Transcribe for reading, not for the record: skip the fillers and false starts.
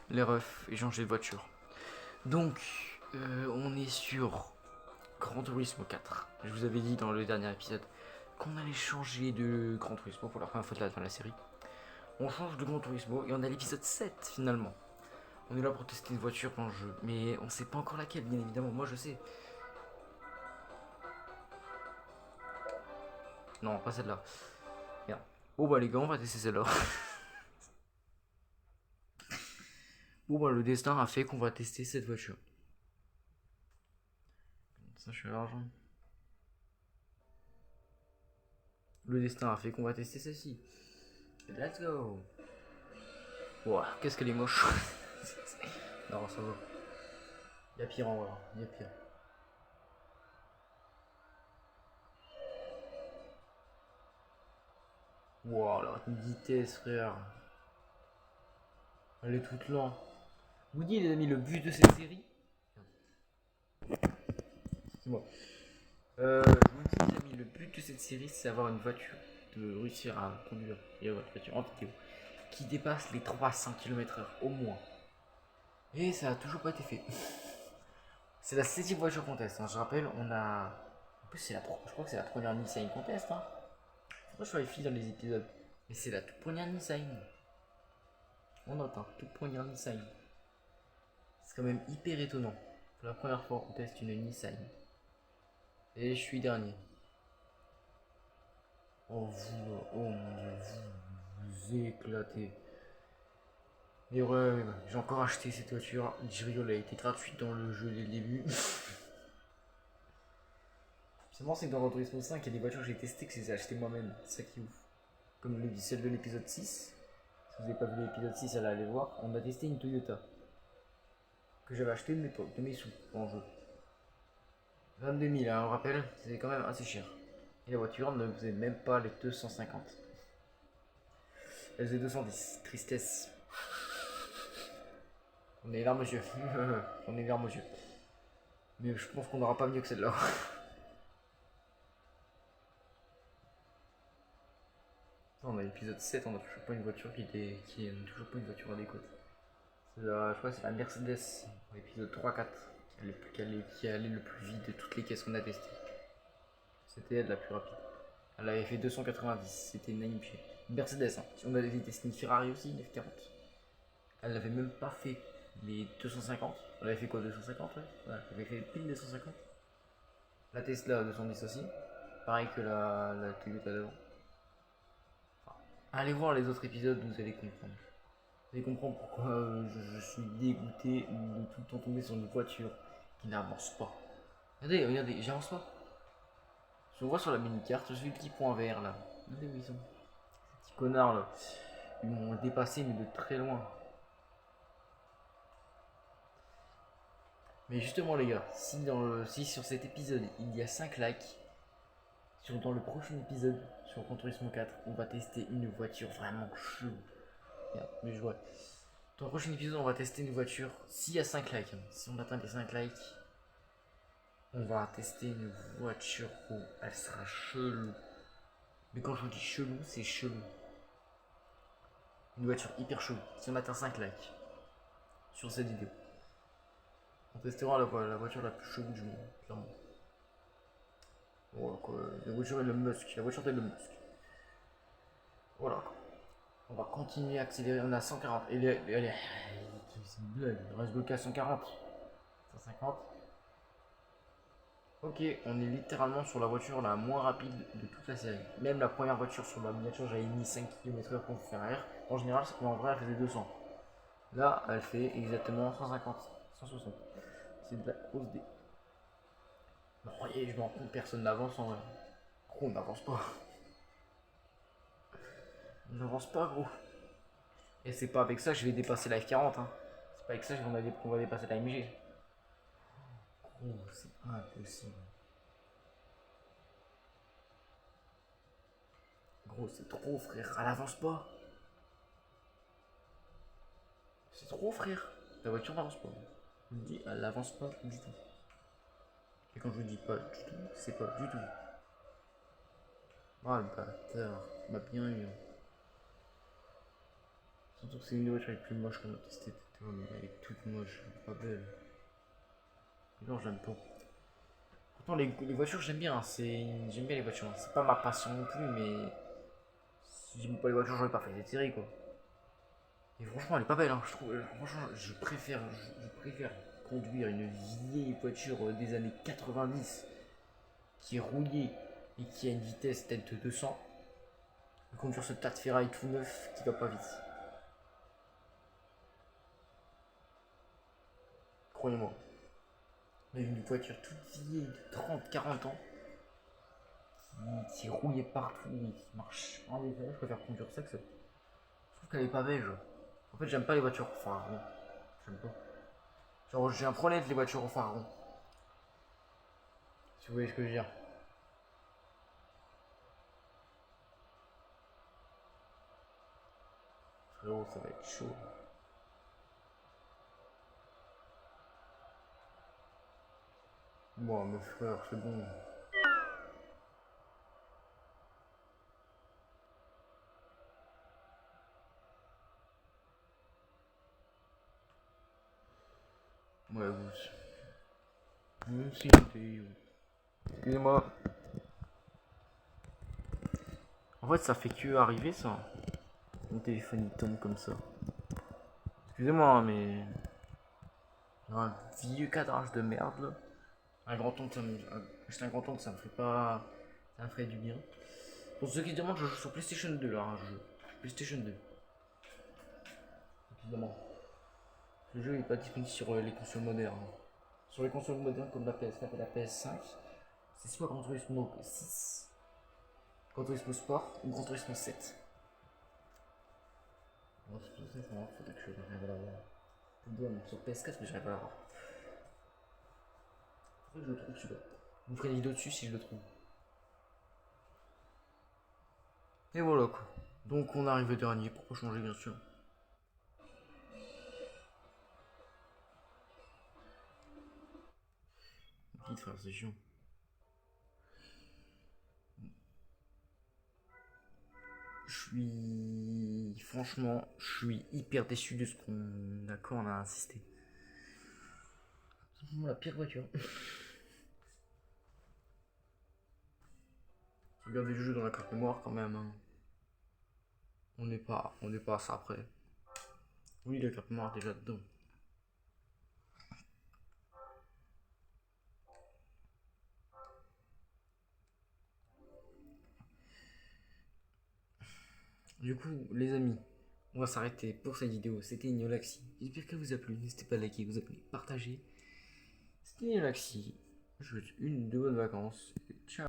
les refs et changer de voiture. Donc, on est sur Gran Turismo 4. Je vous avais dit dans le dernier épisode qu'on allait changer de Gran Turismo pour la première fois de la série. On change de Gran Turismo et on a l'épisode 7 finalement. On est là pour tester une voiture dans le jeu, mais on sait pas encore laquelle, bien évidemment. Moi je sais. Non, pas celle-là. Merde. Bon bah les gars, on va tester celle-là. Bon bah le destin a fait qu'on va tester cette voiture. Ça charge. Le destin a fait qu'on va tester celle-ci. Let's go. Ouah, qu'est-ce qu'elle est moche. Non, ça va. Y'a pire en vrai, y'a pire. Wow, la vitesse, frère. Elle est toute lente. Vous dites, les amis, le but de cette série. C'est moi. Je vous dis, les amis, le but de cette série, c'est d'avoir une voiture, de réussir à conduire une voiture en vidéo qui dépasse les 300 km/h au moins. Et ça a toujours pas été fait. C'est la 7ème voiture qu'on teste. Hein. Je rappelle, on a. En plus, je crois que c'est la première Nissan qu'on teste. Hein. Faudrait que je vérifie dans les épisodes. Mais c'est la toute première Nissan. On note, hein, toute première Nissan. C'est quand même hyper étonnant. Pour la première fois, on teste une Nissan. Et je suis dernier. Oh, oh mon dieu, vous éclatez. Et ouais, j'ai encore acheté cette voiture. Je rigole, elle a été gratuite dans le jeu dès le début. C'est marrant, c'est que dans Gran Turismo 5, il y a des voitures que j'ai testées que je les ai achetées moi-même. C'est ça qui est ouf. Comme celle de l'épisode 6. Si vous n'avez pas vu l'épisode 6, allez aller voir. On a testé une Toyota. Que j'avais acheté de mes sous en jeu. 22 000, hein, on rappelle, c'est quand même assez cher. Et la voiture ne faisait même pas les 250. Elle faisait 210. Tristesse. On est là, monsieur. On est là, monsieur. Mais je pense qu'on n'aura pas mieux que celle-là. On a l'épisode 7, on n'a toujours pas une voiture qui est toujours pas une voiture adéquate. Je crois que c'est la Mercedes, l'épisode 3-4, qui allait le plus vite de toutes les caisses qu'on a testées. C'était elle la plus rapide. Elle avait fait 290, c'était une Mercedes, hein. On avait testé une Ferrari aussi, une F40. Elle n'avait même pas fait les 250. Elle avait fait quoi, 250, ouais, elle avait fait pile 250. La Tesla 210 aussi. Pareil que la Toyota d'avant. Enfin, allez voir les autres épisodes, vous allez comprendre. Vous allez comprendre pourquoi je suis dégoûté de tout le temps tomber sur une voiture qui n'avance pas. Regardez, regardez, j'avance pas. Je vois sur la mini-carte, je suis le petit point vert là. Regardez où ils sont. Ces petits connards là. Ils m'ont dépassé mais de très loin. Mais justement les gars, si sur cet épisode il y a 5 likes, dans le prochain épisode sur Gran Turismo 4, on va tester une voiture vraiment chelou. Regarde, mais je vois. Dans le prochain épisode, on va tester une voiture. S'il y a 5 likes, hein. Si on atteint les 5 likes, on va tester une voiture où elle sera chelou. Mais quand je vous dis chelou, c'est chelou. Une voiture hyper chelou. Si on atteint 5 likes sur cette vidéo, on testera la voiture la plus chelou du monde, clairement. Voilà quoi. La voiture Elon Musk. La voiture d'Elon Musk. Voilà quoi. On va continuer à accélérer. On a 140. C'est une blague. Il reste bloqué à 140. 150. Ok, on est littéralement sur la voiture la moins rapide de toute la série. Même la première voiture sur la miniature, j'avais mis 5 km/h pour faire arrière. En général, en vrai, elle faisait 200. Là, elle fait exactement 150, 160. C'est de la grosse D. Non, je me rends compte, personne n'avance en vrai. Gros, on n'avance pas. On n'avance pas, gros. Et c'est pas avec ça que je vais dépasser la F40. Hein. C'est pas avec ça qu'on va dépasser la MG. Gros, c'est impossible. Gros, c'est trop, frère. Elle avance pas. C'est trop, frère. La voiture n'avance pas. Je vous dis, elle n'avance pas du tout. Et quand je vous dis pas du tout, c'est pas du tout. Oh le bâtard, il m'a bien eu. Surtout que c'est une des voitures les plus moches qu'on a testé. Mais elle est toute moche, pas belle. Non, j'aime pas. Pourtant, les voitures, j'aime bien. J'aime bien les voitures. C'est pas ma passion non plus, mais si j'aime pas les voitures, j'aurais pas fait cette série, quoi. Et franchement, elle est pas belle, hein. Je trouve, franchement, je préfère conduire une vieille voiture des années 90 qui est rouillée et qui a une vitesse peut-être de 200 que conduire ce tas de ferraille tout neuf qui va pas vite. Croyez-moi. Mais une voiture toute vieille de 30-40 ans qui est rouillée partout et qui marche en détail, je préfère conduire ça que ça. Je trouve qu'elle est pas belle. En fait, j'aime pas les voitures au phare rond. J'aime pas. Genre, j'ai un problème avec les voitures au phare rond. Si vous voyez ce que je veux dire. Frérot, ça va être chaud. Bon, mes frères, c'est bon. Ouais, vous aussi, excusez-moi. En fait, ça fait que arriver ça. Mon téléphone il tombe comme ça. Excusez-moi, hein, mais. Un vieux cadrage de merde là. Un grand oncle, acheter un grand oncle, ça me ferait pas. Ça me ferait du bien. Pour ceux qui se demandent, je joue sur PlayStation 2 là, un jeu. PlayStation 2. Évidemment. Le jeu n'est pas disponible sur les consoles modernes. Sur les consoles modernes comme la PS4 et la PS5, c'est soit Gran Turismo 6, Gran Turismo Sport ou Gran Turismo 7. Bon, c'est tout ça, faudrait que j'arrive à l'avoir. Sur PS4, mais j'arrive à l'avoir. Faudrait que je le trouve celui-là. Je vous ferai une vidéo dessus si je le trouve. Et voilà quoi. Donc on arrive au dernier pour pas changer bien sûr. Vite frère, c'est chiant. Franchement, je suis hyper déçu de ce qu'on a insisté. C'est vraiment la pire voiture. Regardez le jeu dans la carte mémoire quand même. Hein. On n'est pas à ça après. Oui, la carte mémoire est déjà dedans. Du coup, les amis, on va s'arrêter pour cette vidéo. C'était Ignolaxi. J'espère qu'elle vous a plu. N'hésitez pas à liker, vous abonner, partager. C'était Ignolaxi. Je vous souhaite de bonnes vacances. Ciao.